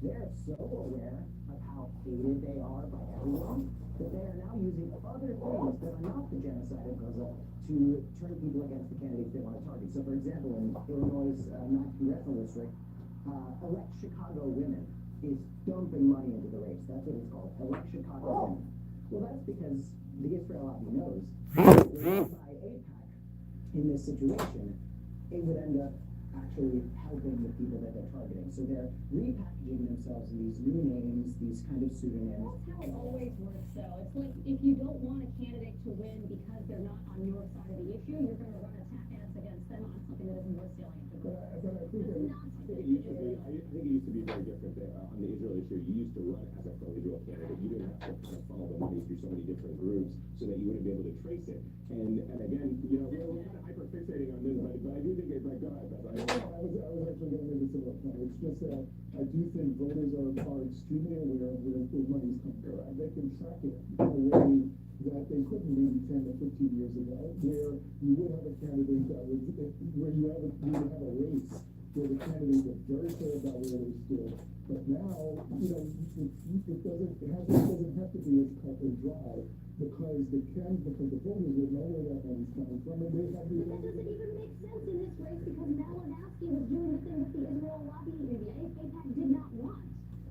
They're so aware of how hated they are by everyone that they are now using other things that are not the genocide of Gaza to turn people against the candidates they want to target. So, for example, in Illinois' 9th congressional district, Elect Chicago Women is dumping money into the race. That's what it's called, Elect Chicago Women. Well, that's because the Israel lobby knows that by AIPAC in this situation, it would end up actually helping the people that they're targeting. So they're repackaging themselves in these new names, these kind of pseudonyms. That's how it always works, though. It's like if you don't want a candidate to win because they're not on your side of the issue, you're going to run attack ads against them on something that isn't worth stealing. But I think it used to be very different on the Israel issue. You used to run as a pro-Israel candidate. You didn't have to funnel the money through so many different groups so that you wouldn't be able to trace it. And again, we're kind of hyper-fixating on this, but I do think it's like, go ahead, Beth. I was actually going to make a similar point. It's just that I do think voters are extremely aware of where the money is coming from. They can track it in a way that they couldn't maybe 10 or 15 years ago, where you would have a candidate that was, where you would have a race where the candidate was very clear about where they stood. But now, it doesn't have to be as cut and dry because the voters would know where that money's coming from, and they have the. But that doesn't even make sense in this race because Malinowski was doing the thing that the Israel lobby, the AIPAC did not want,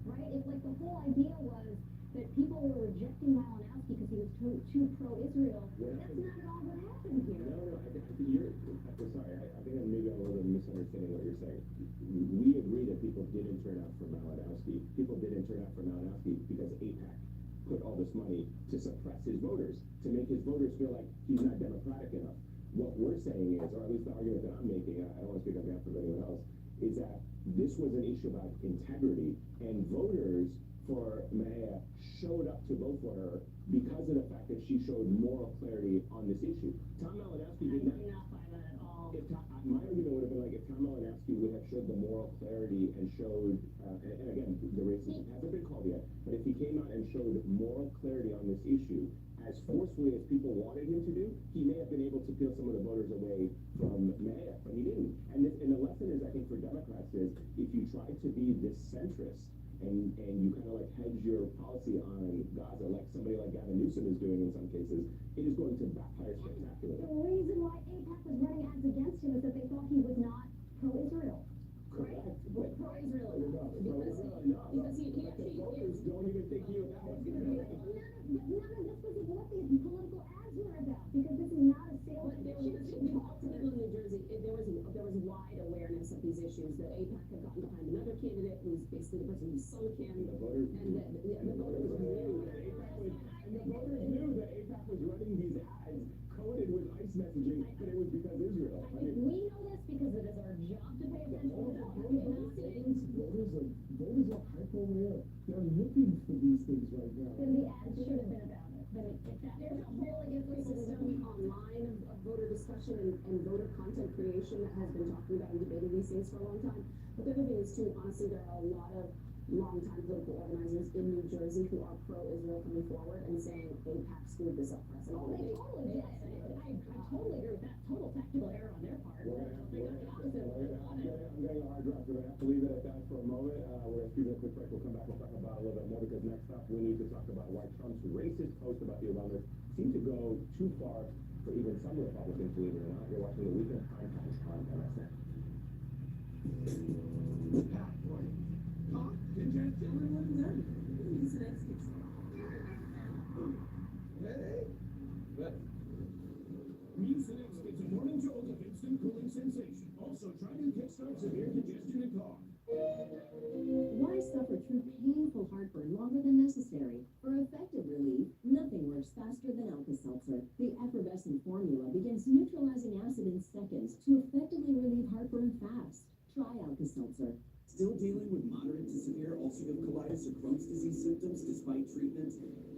right? It's like the whole idea was that people were rejecting Malinowski because he was too pro-Israel. Yeah. That's not at all what happened here. No, I think sorry, I think maybe I'm a little misunderstanding what you're saying. We agree that people didn't turn out for Malinowski. People didn't turn out for Malinowski because AIPAC put all this money to suppress his voters, to make his voters feel like he's not democratic enough. What we're saying is, or at least the argument that I'm making, I don't want to speak on behalf of anyone else, is that this was an issue about integrity, and voters for Maya showed up to vote for her because of the fact that she showed moral clarity on this issue. Tom Malinowski did not. I do not buy that at all. My argument would have been like if Tom Malinowski would have showed the moral clarity and showed, and again, the race hasn't been called yet, but if he came out and showed moral clarity on this issue as forcefully as people wanted him to do, he may have been able to peel some of the voters away from Maya, but he didn't. And the lesson is, I think, for Democrats is if you try to be this centrist, and you kind of like hedge your policy on Gaza like somebody like Gavin Newsom is doing in some cases, it is going to backfire spectacularly. The reason why AIPAC was running ads against him is that they thought he was not pro-Israel. Correct. Right? Pro-Israel. Because he the voters don't even think he was that much. None of this was what the political ads were about, because this is not a sales pitch. Ultimately, in New Jersey, there was wide awareness of these issues that AIPAC had gotten behind another candidate who's basically the person who sunk in, The voters and the voters knew. And the voters knew that AIPAC was running these ads coded with ICE messaging, but it was because Israel. We know this because it is our job to pay attention to that. Voters are hyper-aware. They're looking for these things right now. Then the ads should have been about it. There's a whole System online of voter discussion and voter content creation that has been talking about and debating these things for a long time. But the other thing is too, honestly, there are a lot of longtime political organizers in New Jersey who are pro-Israel coming forward and saying AIPAC screwed this up for us. They totally did. I totally agree with that. Total tactical error on their part. I'm getting a hard drive, so I have to leave it at that for a moment. We're going to a quick break. We'll come back and talk about a little bit more because next up we need to talk about why Trump's racist post about the Obamas seem to go too far for even some Republicans, believe it or not. You're watching the Weekend Prime Time on MSN. Mucinex gives a morning jolt of instant cooling sensation. Also, try to kickstart severe congestion and cough. Why suffer through painful heartburn longer than necessary? For effective relief, nothing works faster than Alka-Seltzer. The effervescent formula begins neutralizing acid in seconds to effectively relieve heartburn fast. Try Alka-Seltzer. Still dealing with moderate to severe ulcerative colitis or Crohn's disease symptoms despite treatment?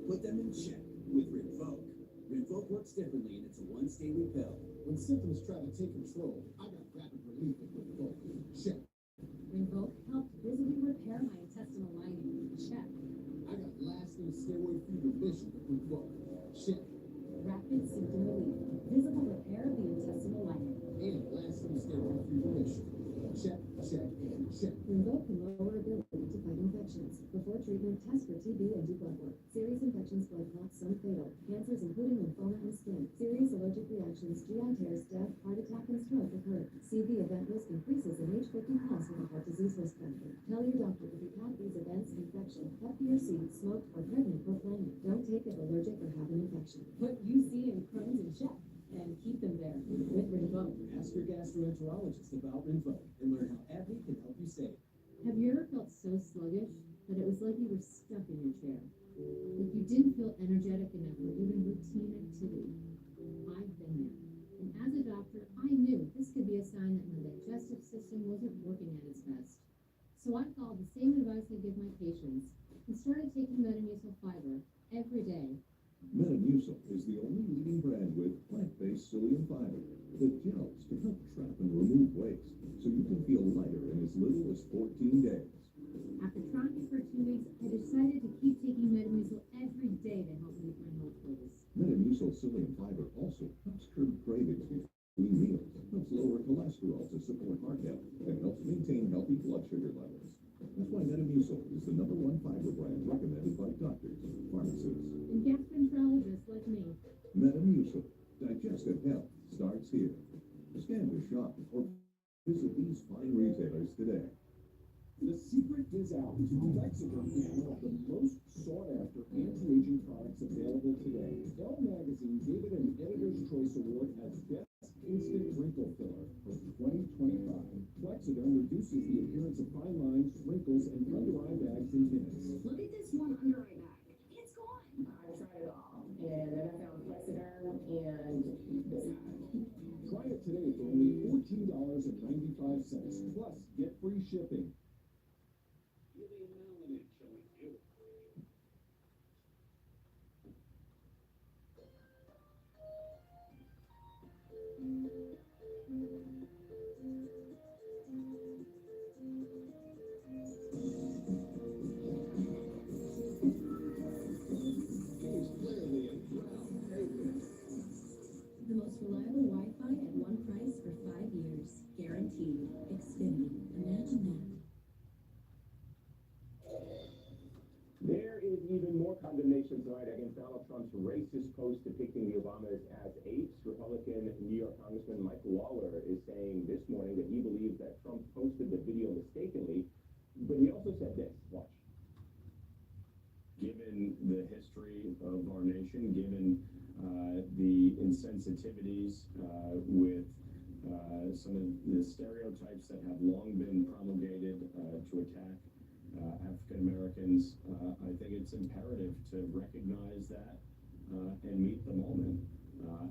Put them in check with Rinvoq. Rinvoq works differently, and it's a once-daily pill. When symptoms try to take control, I got rapid relief with Rinvoq. Check. Rinvoq helped visibly repair my intestinal lining. Check. I got lasting steroid-free remission with Rinvoq. Check. Rapid symptom relief. Visible repair of the intestinal lining. And lasting steroid-free remission. Check, check, and check. Rinvoq can lower ability to fight infection. treatment, test for TB, and do blood work. Serious infections, blood clots, some fatal. Cancers including lymphoma and skin. Serious allergic reactions, GI tears, death, heart attack, and stroke occur. CV event risk increases in age 50 plus with a heart disease risk factor. Tell your doctor if you've had these events, infection, Hep B or C, smoked, or pregnant or planning. Don't take it allergic or have an infection. Put UC and Crohn's in check and keep them there with Rinvoq. Ask your gastroenterologist about Rinvoq and learn how AbbVie can help you save. Have you ever felt so sluggish that it was like you were stuck in your chair? Like you didn't feel energetic enough for even routine activity? I've been there. And as a doctor, I knew this could be a sign that my digestive system wasn't working at its best. So I followed the same advice I give my patients and started taking Metamucil fiber every day. Metamucil is the only leading brand with plant-based psyllium fiber that gels to help trap and remove waste, so you can feel lighter in as little as 14 days. After trying it for 2 weeks, I decided to keep taking Metamucil every day to help me with my health goals. Metamucil psyllium fiber also helps curb cravings between meals, helps lower cholesterol to support heart health, and helps maintain healthy blood sugar levels. That's why Metamucil is the #1 fiber brand recommended by doctors, pharmacists, And gastroenterologists like me. Metamucil. Digestive health starts here. Scan to shop or visit these fine retailers today. The secret is out. Lexicon is one of the most sought-after anti-aging products available today. Elle magazine gave it an Editor's Choice Award as Best Instant Wrinkle Filler for 2025. Lexicon reduces the appearance of fine lines, wrinkles, and under-eye bags in minutes. Look at this one under eye bag. It's gone. I tried it all. And then I found Plexaderm and this happened. Try it today for only $14.95. Plus, get free shipping. The most reliable Wi-Fi at one price for 5 years. Guaranteed. Xfinity. Imagine that. There is even more condemnation tonight against Donald Trump's racist post depicting the Obamas as apes. Republican New York Congressman Mike Lawler is saying this morning that he believes that Trump posted the video mistakenly, but he also said this. Watch. Given the history of our nation, given the insensitivities with some of the stereotypes that have long been promulgated to attack African Americans, I think it's imperative to recognize that and meet the moment.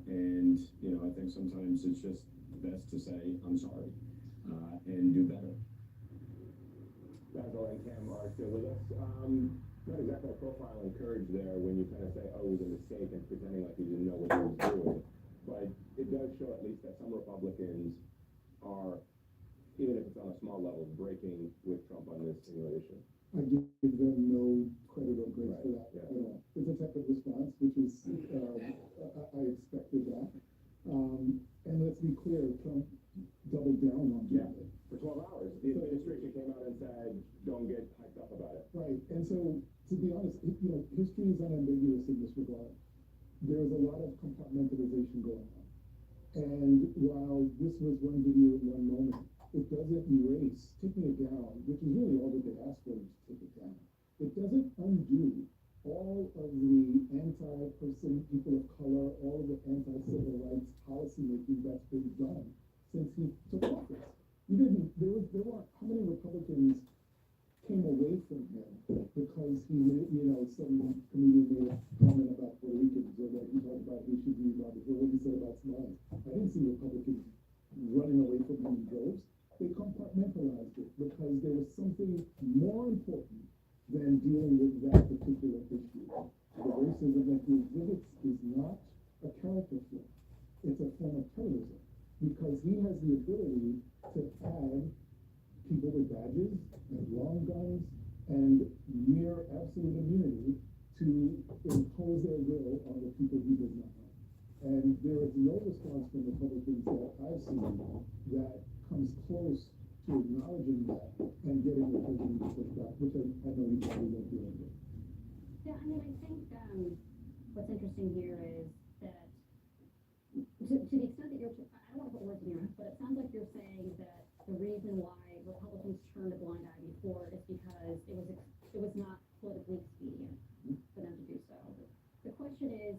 And, you know, I think sometimes it's just best to say, I'm sorry, and do better. Basil and Cam are still with us. Not exactly a profile in courage there when you kind of say, oh, it was a mistake and pretending like you didn't know what he was doing. But it does show at least that some Republicans are, even if it's on a small level, breaking with Trump on this singular issue. I give them no credit or grace for that Yeah. at all. It's a tepid response, which is, I expected that. And let's be clear, Trump doubled down on Yeah. that. For 12 hours, the administration came out and said, don't get hyped up about it. Right, and so, to be honest, history is unambiguous in this regard. There's a lot of compartmentalization going on. And while this was one video in one moment, it doesn't erase taking it down, which is really all that they asked for, is to take it down. It doesn't undo all of the anti-person, people of color, all of the anti-civil rights policymaking that's been done since he took office. There weren't, how many Republicans came away from him because he made, some comedian made a comment about Puerto Ricans, or that he talked about Haitian views, or what he said about Somali. I didn't see Republicans running away from him in droves. They compartmentalized it because there was something more important than dealing with that particular issue. The racism that he exhibits is not a character flaw. It's a form of terrorism because he has the ability to add people with badges and long guns and near absolute immunity to impose their will on the people he does not know. And there is no response from Republicans that I've seen that comes close to acknowledging that and getting the president to push back, which I know everybody went through it. Yeah, I mean, I think what's interesting here is that to the extent that you're, I don't want to put words in your mouth, but it sounds like you're saying that the reason why Republicans turned a blind eye before is because it was not politically expedient for them to do so. The question is,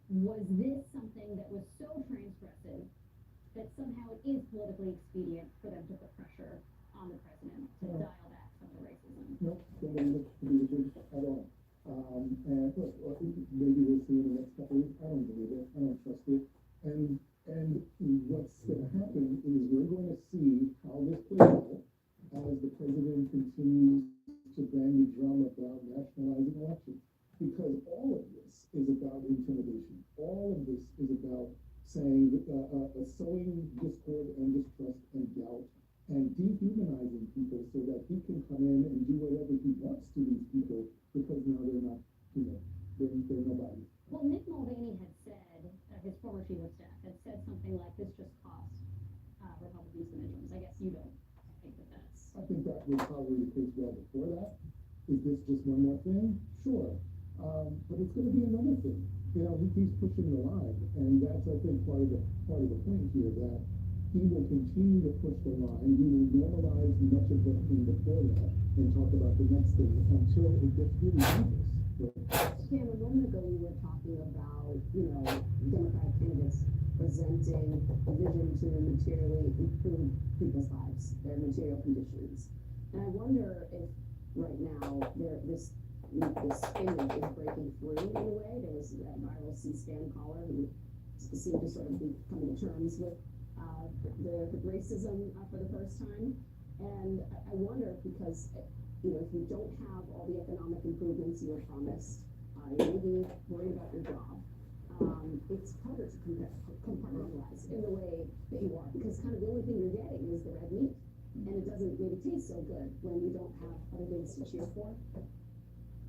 was this something that was so transgressive that somehow it is politically expedient for them to put pressure on the president to dial back some of the racism? No, don't believe it to be the case at all. And look, maybe we'll see in the next couple of weeks. I don't believe it. I don't trust it. And what's going to happen is we're going to see how this plays out as the president continues to bang the drum about nationalizing elections. Because all of this is about intimidation. All of this is about saying, sowing discord and distrust and doubt and dehumanizing people so that he can come in and do whatever he wants to these people because now they're not, they're nobody. Well, Nick Mulvaney had said, his former chief of staff, had said something like this just cost Republicans the midterms. I guess you don't think that that's... I think that was probably the case well before that. Is this just one more thing? Sure. But it's going to be another thing. He keeps pushing the line, and that's, I think, part of the point here, that he will continue to push the line. He will normalize much of what came before that and talk about the next thing until it gets really dangerous. Cam, a moment ago you were talking about, Democratic candidates presenting a vision to materially improve people's lives, their material conditions. And I wonder if right now this image is breaking through in a way. There was that viral C-SPAN caller who seemed to sort of be coming to terms with the racism for the first time. And I wonder because, if you don't have all the economic improvements you were promised, you're maybe worried about your job, it's harder to compartmentalize in the way that you are, because kind of the only thing you're getting is the red meat. And it doesn't maybe taste so good when you don't have other things to cheer for.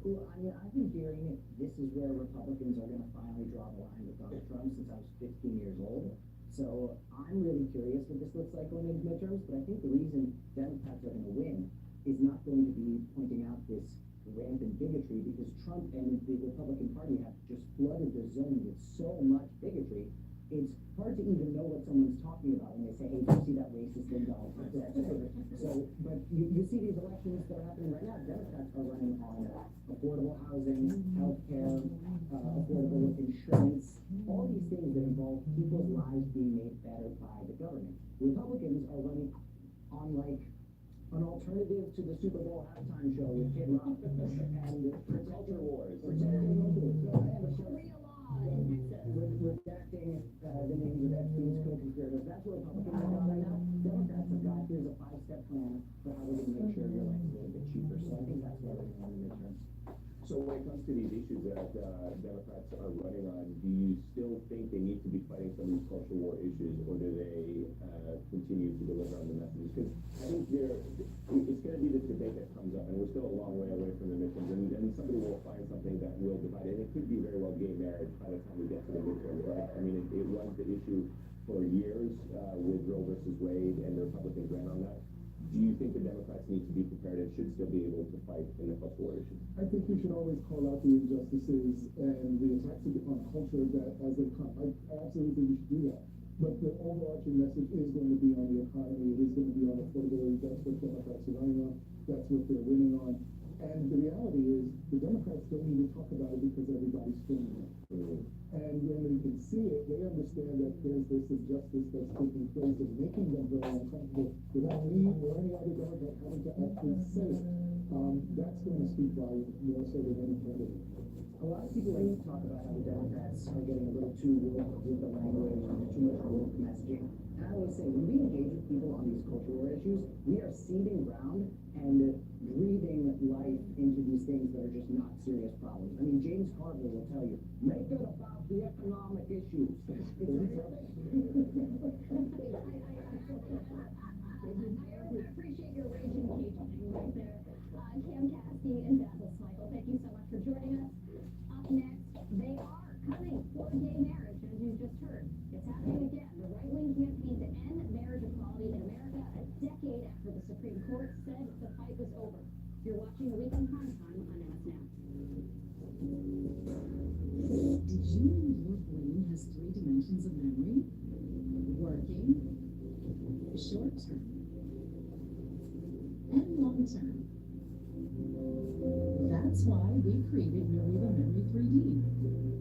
Well, I mean, I've been hearing this is where Republicans are going to finally draw the line with Donald Trump since I was 15 years old. So I'm really curious what this looks like going into midterms, but I think the reason Democrats are going to win is not going to be pointing out this rampant bigotry, because Trump and the Republican Party have just flooded the zone with so much bigotry. It's hard to even know what someone's talking about when they say, hey, do you see that racist thing Donald Trump said? So, but you see these elections that are happening right now. Democrats are running on affordable housing, healthcare, affordable insurance, all these things that involve people's lives being made better by the government. Republicans are running on like an alternative to the Super Bowl halftime show with Kid Rock and culture wars. Redacting the names of Epstein's co-conspirators. That's what Republicans have got right now. Democrats have got, here's a 5-step plan for how we're going to make sure your life's a little bit cheaper. So I think that's where we're going in the midterms. So when it comes to these issues that Democrats are running on, do you still think they need to be fighting some of these culture war issues, or do they continue to deliver on the messages? Because I think it's going to be this debate that comes up, and we're still a long way away from the midterms, and somebody will find something that will divide it. And it could be very well gay marriage by the time we get to the midterms, right? I mean, it was the issue for years with Roe versus Wade, and the Republicans ran on that. Do you think the Democrats need to be prepared and should still be able to fight in the culture war issue? I think we should always call out the injustices and the attacks upon culture that as they come. I absolutely think we should do that. But the overarching message is going to be on the economy. It is going to be on affordability. That's what Democrats are running on. That's what they're winning on. And the reality is the Democrats don't need to talk about it because everybody's feeling it. And when they can see it, they understand that there's this injustice that's taking place and making them very uncomfortable without me or any other Democrat having to actually say it. That's going to speak volumes more so than any candidate. A lot of people like to talk about how the Democrats are getting a little too woke with the language and too much woke messaging. And I always say, when we engage with people on these cultural war issues, we are ceding ground and breathing life into these things that are just not serious problems. I mean, James Carville will tell you, make it about the economic issues. I appreciate your rage and engagement right there. Cam Caskey and Basil Smykel, thank you so much for joining us. Up next, they are coming for gay marriage, as you just heard. It's happening again. The right-wing campaign to end marriage equality in America a decade after the Supreme Court said the fight was over. You're watching The Weekend That's why we created Nariva Memory 3D.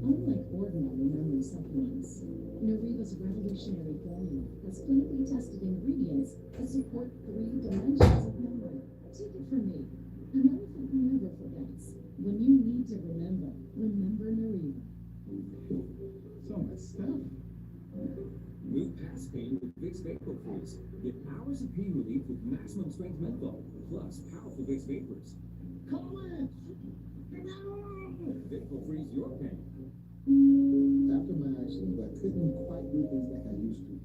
Unlike ordinary memory supplements, Nariva's revolutionary formula has clinically tested ingredients that support 3 dimensions of memory. Take it from me. An elephant never forgets. When you need to remember, remember Nariva. So much stuff. Move past pain with Vicks Vapor Freeze. Get hours of pain relief with maximum strength menthol, plus powerful Vicks Vapors. College! Vapor Freeze your pain. After my accident, I couldn't quite do things like I used to.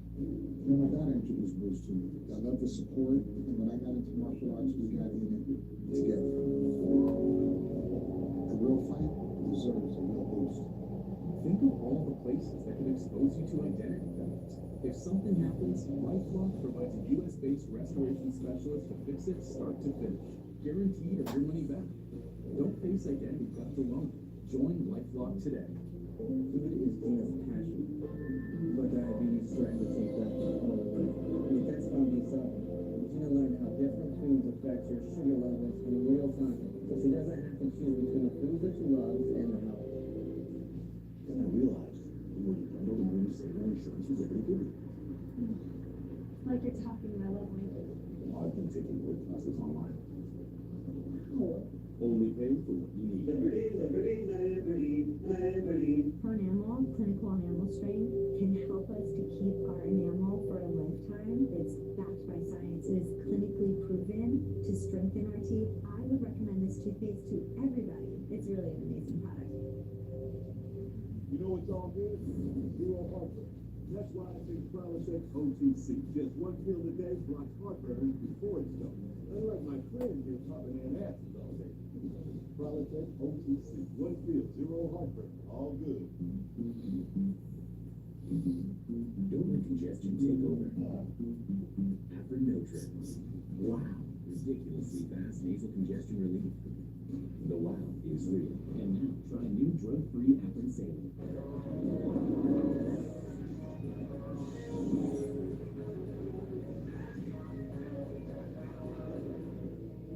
When my dad introduced Bruce to me, I loved the support, and when I got into martial arts, we got in it together. A real fight deserves a real boost. Think of all the places that could expose you to identity theft. If something happens, LifeLock provides a U.S.-based restoration specialist to fix it start to finish. Guaranteed of your money back. Don't face identity theft alone. Join LifeLock today. Food is Gina's passion, but diabetes threatened to take that control away. I mean, that's gonna be something. Gina learned how different foods affect your sugar levels in real time, so she doesn't have to choose between the foods that she loves and her health. Then I realized the more you bundle, the more you save on insurance was able to give you. Like you're talking my love language. I've been taking word classes online. Oh. Only pay for what you need. For enamel, clinical enamel strain can help us to keep our enamel for a lifetime. It's backed by science. It is clinically proven to strengthen our teeth. I would recommend this toothpaste to everybody. It's really an amazing product. You know what's all good? Zero heartburn. That's why I take Prilosec OTC. Just 1 pill a day blocks heartburn before it's done. Unlike my friend here popping in acids all day. Prilosec OTC. 1 pill, zero heartburn. All good. Don't let congestion take over. After no trips. Wow. Ridiculously fast nasal congestion relief. The wow is real. And now try new drug-free Afrin Saline.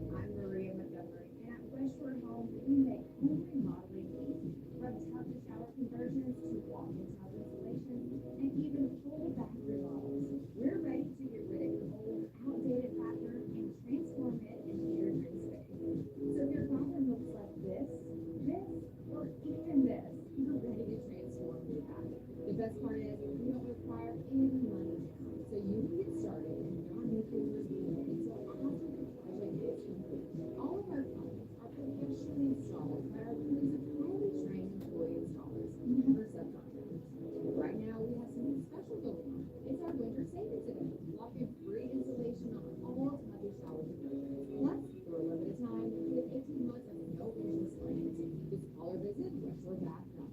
I'm Maria Montgomery, and at Westward Home, we make home remodeling easy. From tub to shower conversions to walk-in tub installations, and even full bathroom remodels. We're ready to get rid of your old, outdated bathroom and transform it into your dream space. So if your bathroom looks like this, or even this, you're ready to transform your bathroom. The best part is we don't require any money down, so you can get started and not need to until after the project is complete. All of our products are professionally installed by our crews of highly trained employee installers, never subcontractors. Right now, we have something special going on. It's our winter savings event. Lock in free installation on all tub and shower conversions. Plus, for a limited time, we have 18 months of no interest financing. Just call or visit westwardbath.com.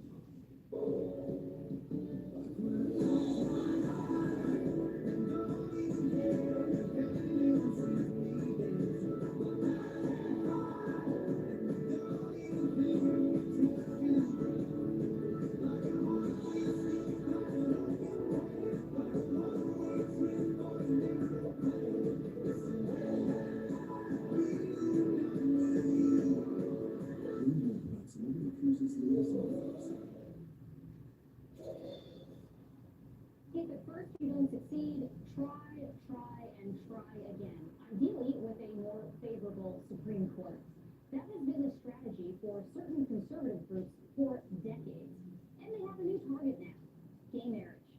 If at first you don't succeed, try, and try again. Ideally with a more favorable Supreme Court. That has been the strategy for certain conservative groups for decades. And they have a new target now, gay marriage.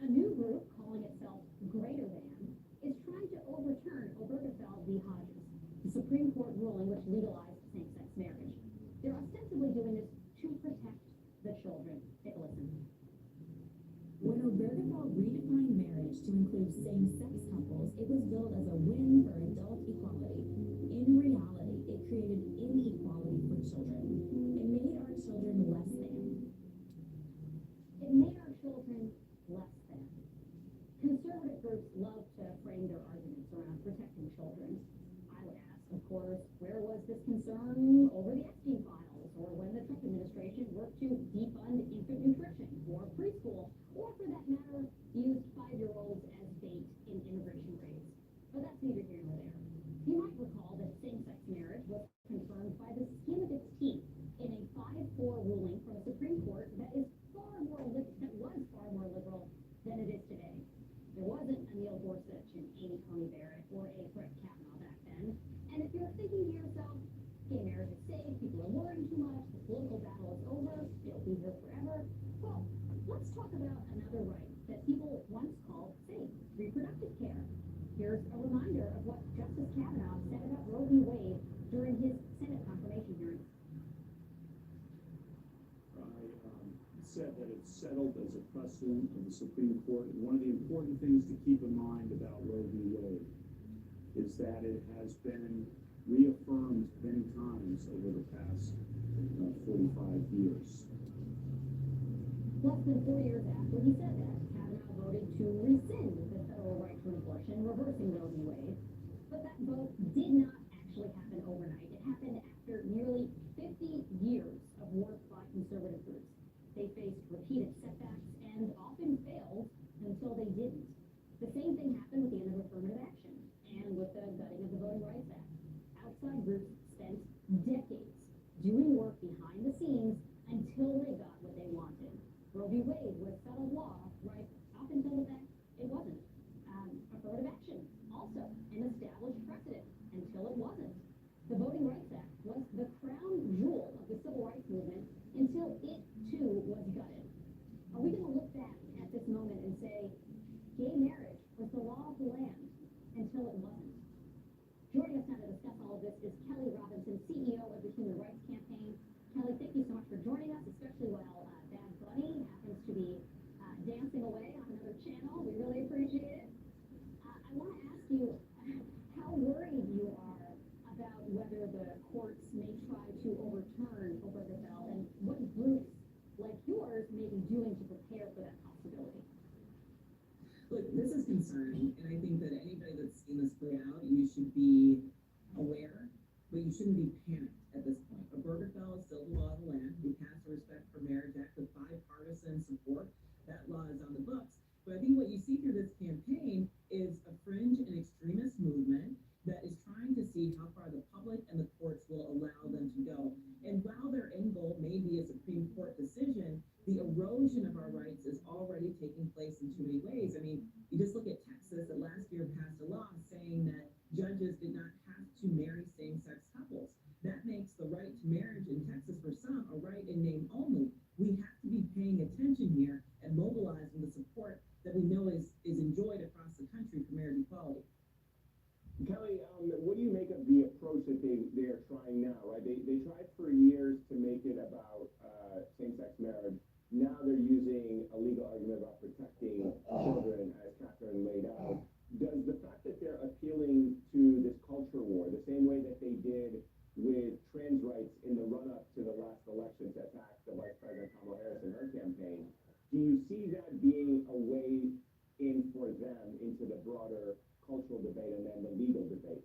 A new group, calling itself Greater Than, is trying to overturn Obergefell v. Hodges, the Supreme Court ruling which legalized same-sex marriage. They're ostensibly doing this to protect the children. Take a listen. When Obergefell redefined marriage to include same-sex couples, it was billed as a win for adult equality. In reality, it created inequality for children. It made our children less than. It made our children less than. Conservative groups love to frame their arguments around protecting children. I would ask, of course, where was this concern over the Epstein files, or when the Trump administration worked to defund infant nutrition, or preschool, or for that matter, used 5-year-olds as bait in immigration raids? But that's neither here nor there. You might recall that same-sex marriage was confirmed by the skin of its teeth marriage is safe, people are worrying too much, the political battle is over, it'll be here forever. Well, let's talk about another right that people once called safe, reproductive care. Here's a reminder of what Justice Kavanaugh said about Roe v. Wade during his Senate confirmation hearing. Said that it's settled as a precedent of the Supreme Court. And one of the important things to keep in mind about Roe v. Wade is that it has been reaffirmed many times over the past 45 years. Less than 4 years after he said that, Kavanaugh voted to rescind the federal right to an abortion, reversing Roe v. Wade. But that vote did not actually happen overnight. It happened after nearly 50 years of work by conservative groups. They faced repeated setbacks and often failed until they didn't. The same thing happened with the end of affirmative action and with the gutting of the Voting Rights Act. Outside groups spent decades doing work behind the scenes until they got what they wanted. Roe v. Wade was settled law right up until the fact it wasn't. Affirmative action, also an established precedent until it wasn't. The Voting Rights Act was the crown jewel of the civil rights movement until it too was gutted. Are we going to look back at this moment and say, gay marriage was the law of the land until it wasn't? Joining us now to discuss all of this is Kelly Robinson, CEO of the Human Rights Campaign. Kelly, thank you so much for joining us, especially while Bad Bunny happens to be dancing away on another channel. We really appreciate it. I want to ask you how worried you are about whether the courts may try to overturn Obergefell and what groups like yours may be doing to prepare for that possibility. Look, this is concerning, and I think that anybody that's seen this play out, you should be aware, but you shouldn't be panicked at this point. Obergefell is still the law of the land. We passed the Respect for Marriage Act with bipartisan support. That law is on the books. But I think what you see through this campaign is a fringe and extremist movement that is trying to see how far the public and the courts will allow them to go. And while their end goal may be a Supreme Court decision, the erosion of our rights is already taking place in too many ways. I mean, you just look at Texas that last year passed a law saying that judges did not have to marry same-sex couples. That makes the right to marriage in Texas for some a right in name only. We have to be paying attention here and mobilizing the support that we know is enjoyed across the country for marriage equality. Kelly, what do you make of the approach that they are trying now, right? They tried for years to make it about same-sex marriage. Now they're using a legal argument about protecting children, as Catherine laid out. Does the fact that they're appealing to this culture war, the same way that they did with trans rights in the run-up to the last election to attack the Vice President Kamala Harris in her campaign, do you see that being a way in for them into the broader cultural debate and then the legal debate?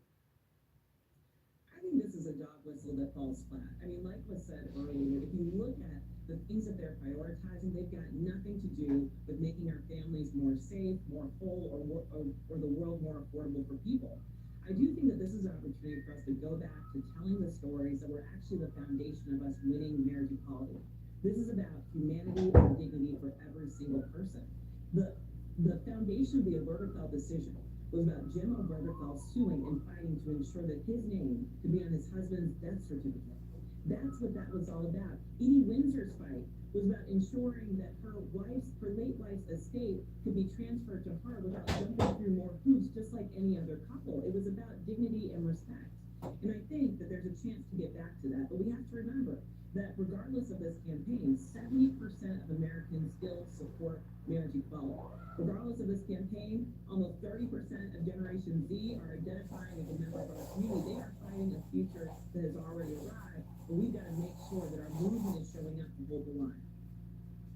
I think this is a dog whistle that falls flat. I mean, like was said earlier, if you look at the things that they're prioritizing, they've got nothing to do with making our families more safe, more whole, or the world more affordable for people. I do think that this is an opportunity for us to go back to telling the stories that were actually the foundation of us winning marriage equality. This is about humanity and dignity for every single person. The foundation of the Obergefell decision was about Jim Obergefell suing and fighting to ensure that his name could be on his husband's death certificate. That's what that was all about. Edie Windsor's fight was about ensuring that her late wife's estate could be transferred to her without jumping through more hoops, just like any other couple. It was about dignity and respect. And I think that there's a chance to get back to that. But we have to remember that regardless of this campaign, 70% of Americans still support marriage equality. Regardless of this campaign, almost 30% of Generation Z are identifying as a member of our community. They are fighting a future that has already arrived, but we've got to make sure that our movement is showing up to hold the line.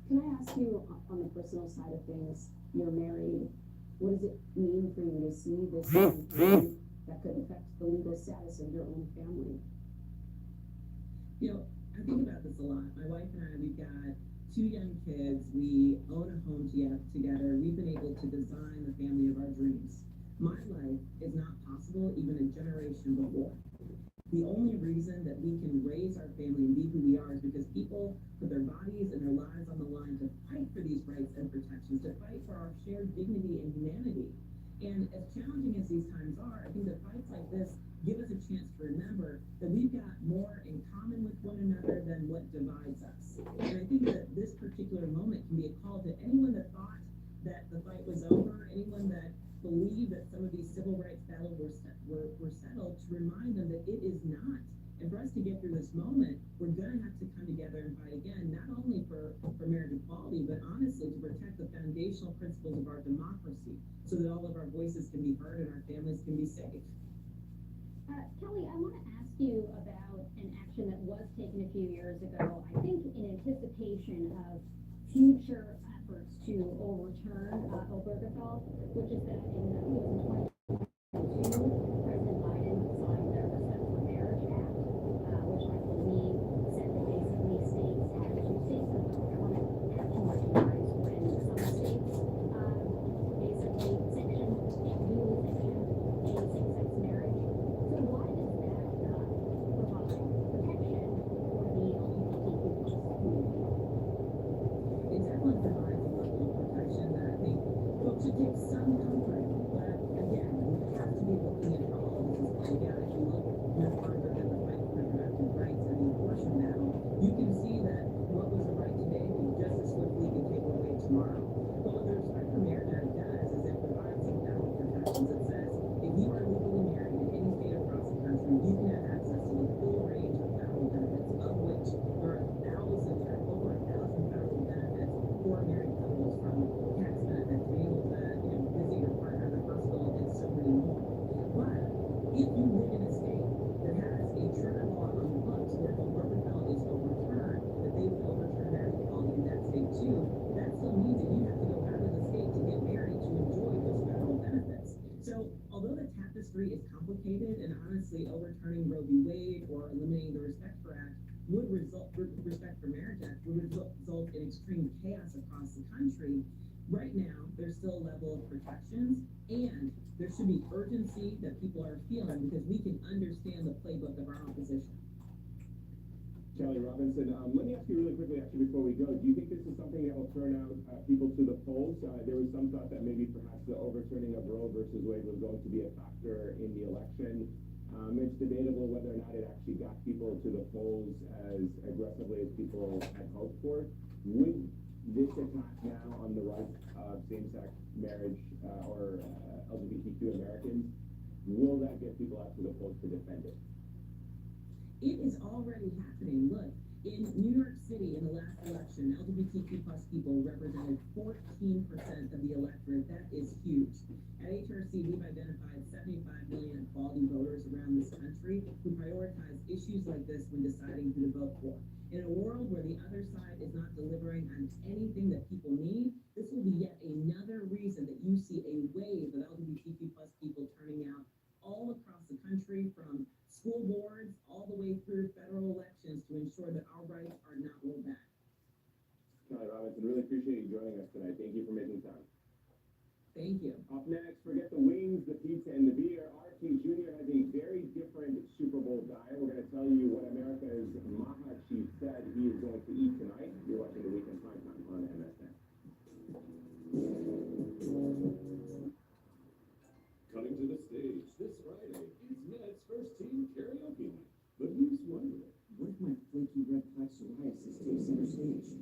Can I ask you on the personal side of things, you're married, what does it mean for you to see this campaign that could affect the legal status of your own family? You know, I think about this a lot. My wife and I, we've got 2 young kids. We own a home together. We've been able to design the family of our dreams. My life is not possible even a generation before. The only reason that we can raise our family and be who we are is because people put their bodies and their lives on the line to fight for these rights and protections, to fight for our shared dignity and humanity. And as challenging as these times are, I think that fights like this give us a chance to remember that we've got more in common with one another than what divides us. And I think that this particular moment can be a call to anyone that thought that the fight was over, anyone that believed that some of these civil rights battles were settled, to remind them that it is not. And for us to get through this moment, we're going to have to come together and fight again, not only for marriage equality, but honestly to protect the foundational principles of our democracy so that all of our voices can be heard and our families can be safe. Kelly, I want to ask you about an action that was taken a few years ago, I think in anticipation of future efforts to overturn Obergefell, which is that in 2022, President Biden signed the Respect for Marriage Act, which I believe said that basically states had to, states and the federal government had to recognize when some states basically sanction, legally sanction a same-sex marriage. So why does that not provide protection for the LGBTQ community? It definitely provides a level of protection that I think folks should take some comfort in. But again, we have to be looking at how all this is playing out. If you look no further than the fight for reproductive rights and the abortion battle, you can see that what was a right today can just as swiftly be taken away tomorrow. But what the Respect for Marriage Act does is it provides some federal protections. It says if you are legally married in any state across the country, you can have access to the full range of federal benefits, of which there are thousands, or over 1,000 federal benefits for married couples, from tax benefits, being able to, visit your partner in the hospital, and so many more. But if you live in a state that has a trigger law on the books where if Obergefell is overturned, that they would overturn marriage equality in that state too, that still means that you have to go out of the state to get married to enjoy those federal benefits. So although the tapestry is complicated, and honestly overturning Roe v. Wade or eliminating the Respect for Marriage Act would result in extreme chaos across the country, right now there's still a level of protections, and there should be urgency that people are feeling because we can understand the playbook of our opposition. Kelly Robinson, let me ask you really quickly, actually, before we go, do you think this is something that will turn out people to the polls? There was some thought that maybe perhaps the overturning of Roe versus Wade was going to be a factor in the election. It's debatable whether or not it actually got people to the polls as aggressively as people had hoped for. Would this attack now on the rights of same-sex marriage or LGBTQ Americans, will that get people out to the polls to defend it? It is already happening. Look, in New York City in the last election, LGBTQ plus people represented 14% of the electorate. That is huge. At HRC, we've identified 75 million equality voters around this country who prioritize issues like this when deciding who to vote for. In a world where the other side is not delivering on anything that people need, this will be yet another reason that you see a wave of LGBTQ plus people turning out all across the country, from school boards all the way through federal elections, to ensure that our rights are not rolled back. Kelly Robinson, really appreciate you joining us tonight. Thank you for making time. Thank you. Up next, forget the wings, the pizza, and the beer. Our King Jr. has a very different Super Bowl diet. We're going to tell you what America's Maha Chief said he is going to eat tonight. You're watching The Weekend Primetime on MSN. Coming to the stage this Friday is Ned's first team karaoke night. But who's wondering, what if my flaky red plaque psoriasis takes center stage?